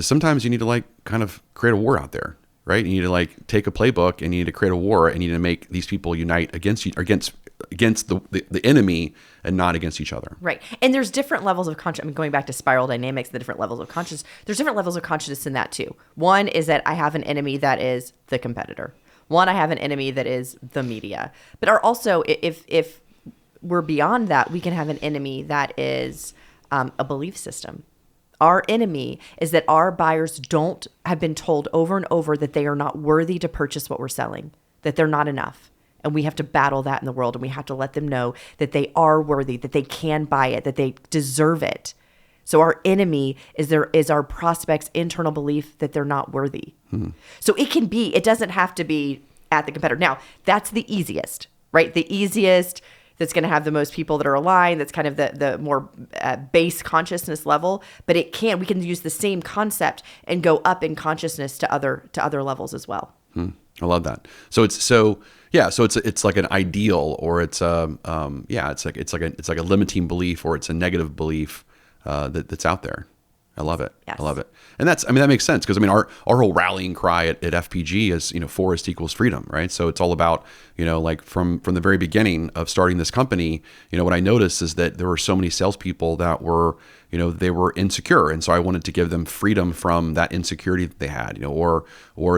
sometimes you need to, like, kind of create a war out there, right? You need to, like, take a playbook and you need to create a war, and you need to make these people unite against the enemy and not against each other. Right. And there's different levels of consciousness. Going back to spiral dynamics, the different levels of consciousness, there's different levels of consciousness in that too. One is that I have an enemy that is the competitor. One, I have an enemy that is the media. But also, if we're beyond that, we can have an enemy that is a belief system. Our enemy is that our buyers have been told over and over that they are not worthy to purchase what we're selling, that they're not enough. And we have to battle that in the world, and we have to let them know that they are worthy, that they can buy it, that they deserve it. So our enemy is our prospect's internal belief that they're not worthy. So it doesn't have to be at the competitor. Now, that's the easiest, right? The easiest, that's going to have the most people that are aligned. That's kind of the more base consciousness level, but we can use the same concept and go up in consciousness to other levels as well. I love that. So it's like an ideal, or it's like a limiting belief, or it's a negative belief that's out there. I love it. Yes. I love it. And that makes sense, because our whole rallying cry at FPG is, Forrest equals freedom, right? So it's all about, like from the very beginning of starting this company, what I noticed is that there were so many salespeople that were, they were insecure. And so I wanted to give them freedom from that insecurity that they had, or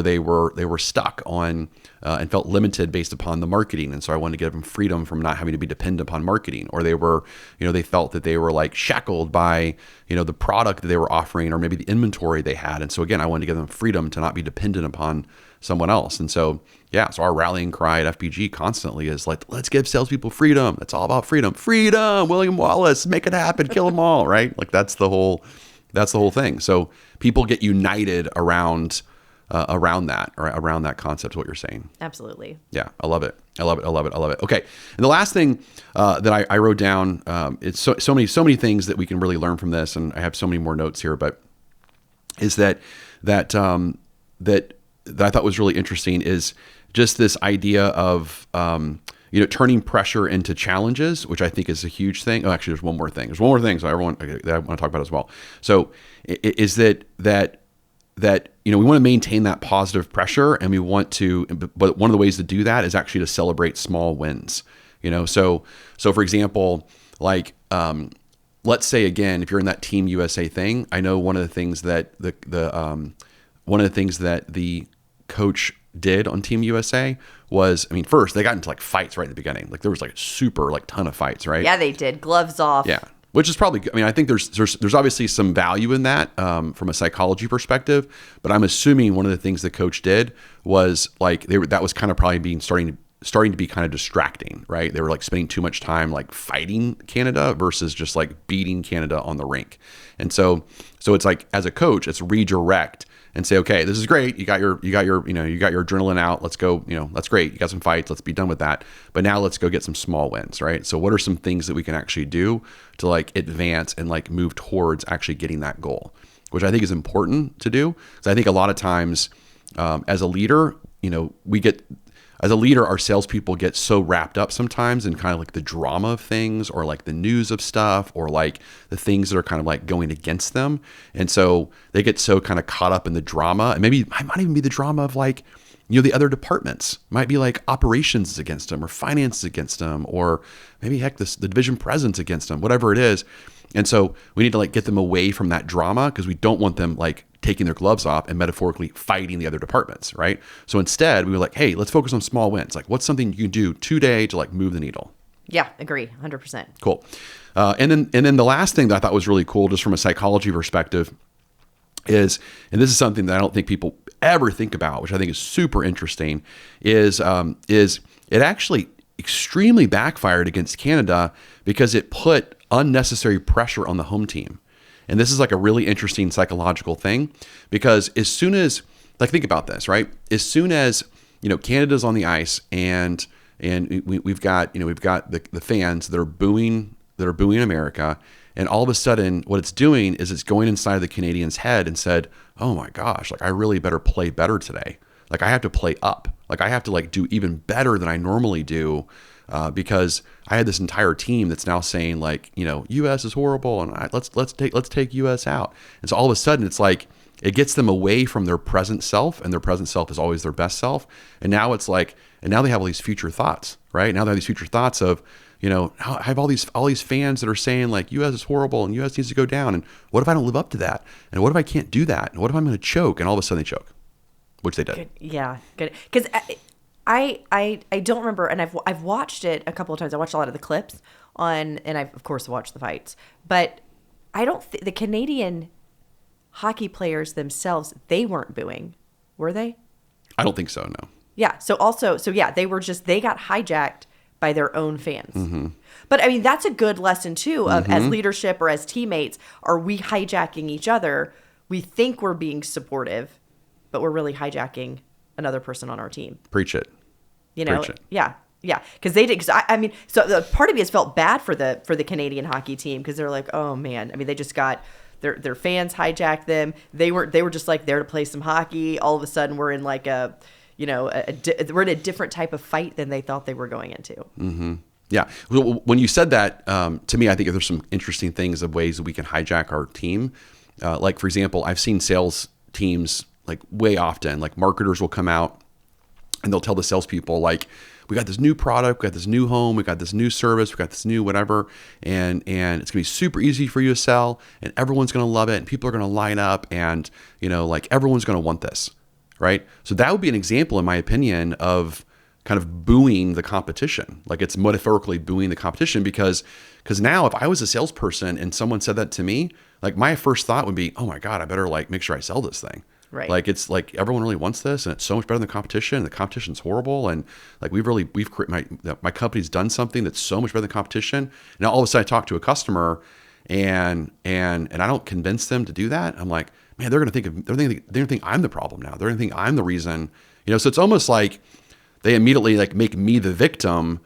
they were stuck on, and felt limited based upon the marketing. And so I wanted to give them freedom from not having to be dependent upon marketing, or they were, they felt that they were, like, shackled by, the product that they were offering, or maybe the inventory they had. And so again, I wanted to give them freedom to not be dependent upon someone else. And so, so our rallying cry at FPG constantly is like, let's give salespeople freedom. It's all about freedom. Freedom, William Wallace, make it happen, kill them all, right? Like, that's the whole thing. So people get united around that concept, what you're saying. Absolutely. Yeah, I love it. Okay, and the last thing that I wrote down, it's so many things that we can really learn from this, and I have so many more notes here, but is that I thought was really interesting is just this idea of turning pressure into challenges, which I think is a huge thing. Oh, actually, there's one more thing. That I want to talk about as well. So is that we want to maintain that positive pressure, and we want to, but one of the ways to do that is actually to celebrate small wins. So for example, like, let's say, again, if you're in that Team USA thing, I know one of the things that the coach did on Team USA was, first they got into, like, fights right in the beginning. Like, there was, like, super, like, ton of fights, right? Yeah, they did. Gloves off. Yeah. Which is probably, I think there's obviously some value in that from a psychology perspective, but I'm assuming one of the things the coach did was, like, that was kind of probably starting to be kind of distracting, right? They were, like, spending too much time, like, fighting Canada versus just, like, beating Canada on the rink. And so it's like, as a coach, it's redirect and say, okay, this is great. You got your adrenaline out. Let's go, that's great. You got some fights. Let's be done with that. But now let's go get some small wins, right? So what are some things that we can actually do to, like, advance and, like, move towards actually getting that goal, which I think is important to do. Because I think a lot of times, as a leader, as a leader, our salespeople get so wrapped up sometimes in kind of like the drama of things, or like the news of stuff, or like the things that are kind of like going against them. And so they get so kind of caught up in the drama, and maybe it might even be the drama of like, the other departments. Might be like operations is against them, or finance is against them, or maybe heck, the division president's against them, whatever it is. And so we need to like get them away from that drama, because we don't want them like taking their gloves off and metaphorically fighting the other departments, right? So instead, we were like, hey, let's focus on small wins. Like, what's something you can do today to like move the needle? Yeah, agree, 100%. Cool. And then the last thing that I thought was really cool, just from a psychology perspective, is, and this is something that I don't think people ever think about, which I think is super interesting, is it actually extremely backfired against Canada because it put unnecessary pressure on the home team. And this is like a really interesting psychological thing, because as soon as, like, think about this, right? As soon as, Canada's on the ice and we've got the fans that are booing America, and all of a sudden what it's doing is it's going inside the Canadians' head and said, oh my gosh, like I really better play better today. Like I have to play up. Like I have to like do even better than I normally do. Because I had this entire team that's now saying like, U.S. is horrible, and let's take U.S. out. And so all of a sudden it's like it gets them away from their present self, and their present self is always their best self. And now it's like, and now they have all these future thoughts, right? Now they have these future thoughts of, I have all these fans that are saying like U.S. is horrible and U.S. needs to go down. And what if I don't live up to that? And what if I can't do that? And what if I'm going to choke? And all of a sudden they choke, which they did. Good. Yeah, good. Because I don't remember, and I've watched it a couple of times. I watched a lot of the clips and I've of course watched the fights. But I don't the Canadian hockey players themselves, they weren't booing, were they? I don't think so. No. Yeah. So yeah, they got hijacked by their own fans. Mm-hmm. But I mean, that's a good lesson too of as leadership or as teammates, are we hijacking each other? We think we're being supportive, but we're really hijacking another person on our team. Preach it. Preach it. Yeah. Because they did. Cause I mean, so the part of me has felt bad for the Canadian hockey team, because they're like, oh man. I mean, they just got their fans hijacked them. They were just like there to play some hockey. All of a sudden, we're in like we're in a different type of fight than they thought they were going into. Mm-hmm. Yeah. When you said that, to me, I think there's some interesting things of ways that we can hijack our team. Like, for example, I've seen sales teams like way often, like marketers will come out and they'll tell the salespeople like, we got this new product, we got this new home, we got this new service, we got this new whatever, and it's gonna be super easy for you to sell, and everyone's gonna love it, and people are gonna line up, and like everyone's gonna want this, right? So that would be an example, in my opinion, of kind of booing the competition. Like it's metaphorically booing the competition, because now if I was a salesperson and someone said that to me, like my first thought would be, oh my God, I better like make sure I sell this thing. Right. Like it's like everyone really wants this, and it's so much better than the competition. And the competition's horrible, and like my company's done something that's so much better than the competition. And now all of a sudden I talk to a customer, and I don't convince them to do that. I'm like, man, they're gonna think I'm the problem now. They're gonna think I'm the reason. So it's almost like they immediately like make me the victim,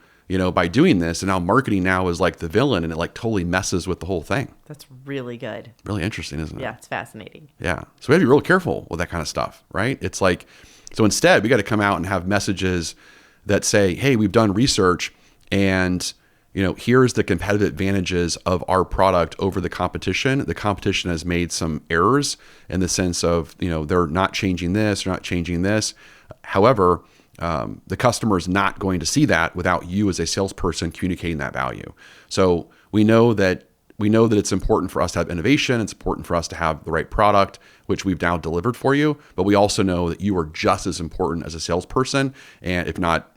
by doing this. And now marketing now is like the villain, and it like totally messes with the whole thing. That's really good. Really interesting, isn't it? Yeah, it's fascinating. Yeah. So we have to be real careful with that kind of stuff, right? It's like, so instead we got to come out and have messages that say, hey, we've done research, and, here's the competitive advantages of our product over the competition. The competition has made some errors in the sense of, they're not changing this, they're not changing this. However, the customer is not going to see that without you as a salesperson communicating that value. So we know that it's important for us to have innovation. It's important for us to have the right product, which we've now delivered for you. But we also know that you are just as important as a salesperson, and if not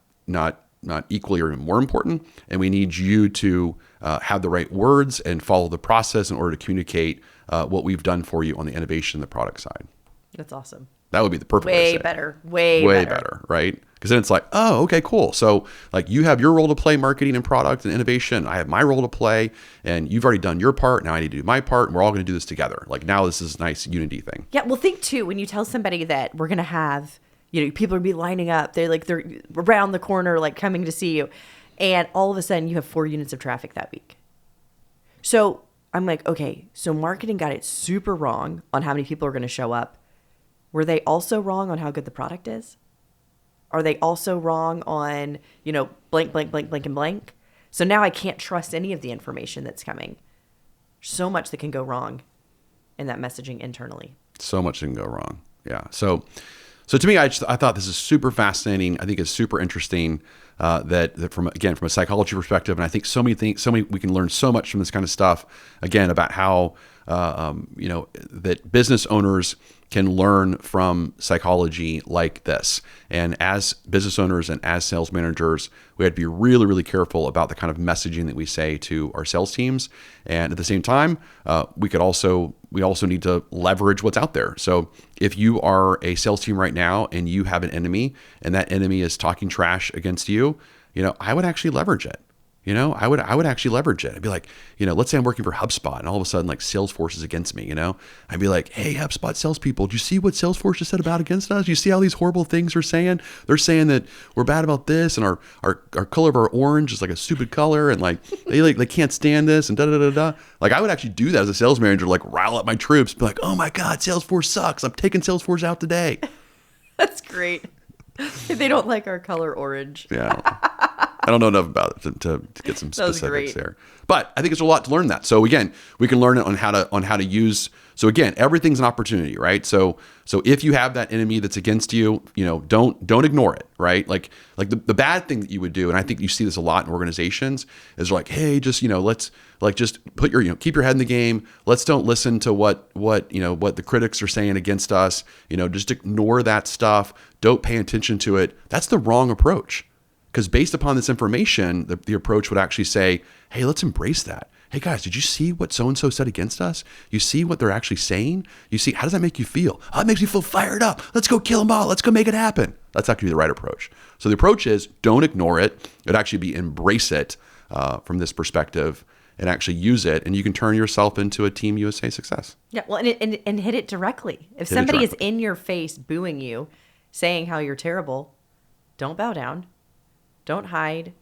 equally or even more important. And we need you to have the right words and follow the process in order to communicate what we've done for you on the innovation and the product side. That's awesome. That would be the perfect way to say it. Way better, right? Because then it's like, oh, okay, cool. So like you have your role to play, marketing and product and innovation. I have my role to play, and you've already done your part. Now I need to do my part, and we're all going to do this together. Like now this is a nice unity thing. Yeah, well, think too, when you tell somebody that we're going to have, people are going to be lining up. They're around the corner, like coming to see you. And all of a sudden you have 4 units of traffic that week. So I'm like, okay, so marketing got it super wrong on how many people are going to show up. Were they also wrong on how good the product is? are they also wrong on, blank, blank, blank, blank, and blank? So now I can't trust any of the information that's coming. So much that can go wrong in that messaging internally. So much can go wrong. Yeah. So to me, I thought this is super fascinating. I think it's super interesting that from a psychology perspective, and I think we can learn so much from this kind of stuff. Again, about how that business owners can learn from psychology like this. And as business owners and as sales managers, we have to be really, really careful about the kind of messaging that we say to our sales teams. And at the same time, we also need to leverage what's out there. So if you are a sales team right now and you have an enemy and that enemy is talking trash against you, I would actually leverage it. I would actually leverage it. I'd be like, let's say I'm working for HubSpot and all of a sudden like Salesforce is against me, I'd be like, hey, HubSpot salespeople, do you see what Salesforce just said about against us? You see how these horrible things are saying? They're saying that we're bad about this and our color of our orange is like a stupid color and like they can't stand this and da da da da. Like I would actually do that as a sales manager, like rile up my troops, be like, oh my God, Salesforce sucks. I'm taking Salesforce out today. That's great. They don't like our color orange. Yeah. I don't know enough about it to get some specifics there, but I think it's a lot to learn that. So again, we can learn it on how to use. So again, everything's an opportunity, right? So if you have that enemy that's against you, don't ignore it, right? Like the bad thing that you would do, and I think you see this a lot in organizations, is like, hey, just let's just put your keep your head in the game. Let's don't listen to what the critics are saying against us. Just ignore that stuff. Don't pay attention to it. That's the wrong approach. Because based upon this information, the approach would actually say, hey, let's embrace that. Hey guys, did you see what so-and-so said against us? You see what they're actually saying? You see, how does that make you feel? Oh, it makes me feel fired up. Let's go kill them all. Let's go make it happen. That's actually the right approach. So the approach is don't ignore it. It'd actually be embrace it from this perspective and actually use it. And you can turn yourself into a Team USA success. Yeah, well, and hit it directly. If somebody is in your face booing you, saying how you're terrible, don't bow down. Don't hide.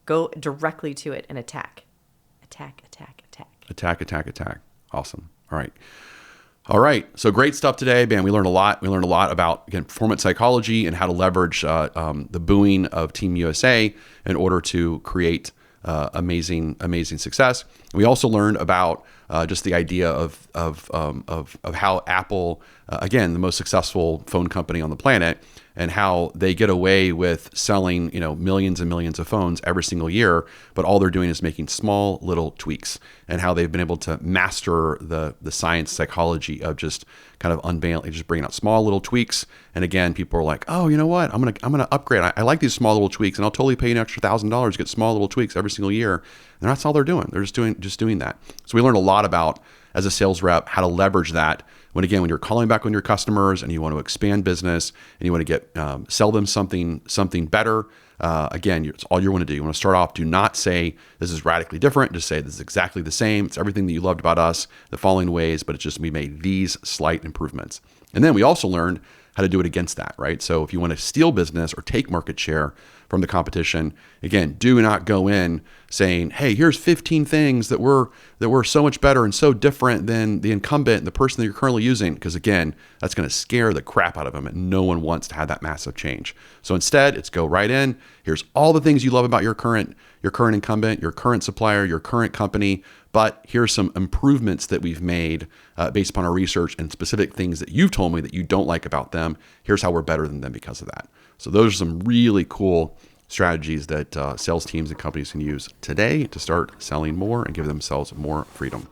Go directly to it and attack. Attack, attack, attack. Attack, attack, attack. Awesome. All right. So great stuff today, man. We learned a lot. We learned a lot about, again, performance psychology and how to leverage the booing of Team USA in order to create amazing success. We also learned about just the idea of how Apple, again, the most successful phone company on the planet, and how they get away with selling, millions and millions of phones every single year, but all they're doing is making small little tweaks, and how they've been able to master the science psychology of just kind of unveiling, just bringing out small little tweaks. And again, people are like, oh, you know what? I'm gonna upgrade. I like these small little tweaks, and I'll totally pay an extra $1,000 to get small little tweaks every single year. And that's all they're doing. They're just doing that. So we learned a lot about, as a sales rep, how to leverage that when you're calling back on your customers and you want to expand business and you want to get sell them something better. Again, it's all you want to do. You want to start off, do not say this is radically different. Just say this is exactly the same. It's everything that you loved about us the following ways, but it's just we made these slight improvements. And then we also learned how to do it against that, right? So if you want to steal business or take market share from the competition, again, do not go in saying, hey, here's 15 things that were so much better and so different than the incumbent and the person that you're currently using, because again, that's going to scare the crap out of them, and no one wants to have that massive change. So instead, it's go right in. Here's all the things you love about your current incumbent, your current supplier, your current company, but here's some improvements that we've made based upon our research and specific things that you've told me that you don't like about them. Here's how we're better than them because of that. So those are some really cool strategies that sales teams and companies can use today to start selling more and give themselves more freedom.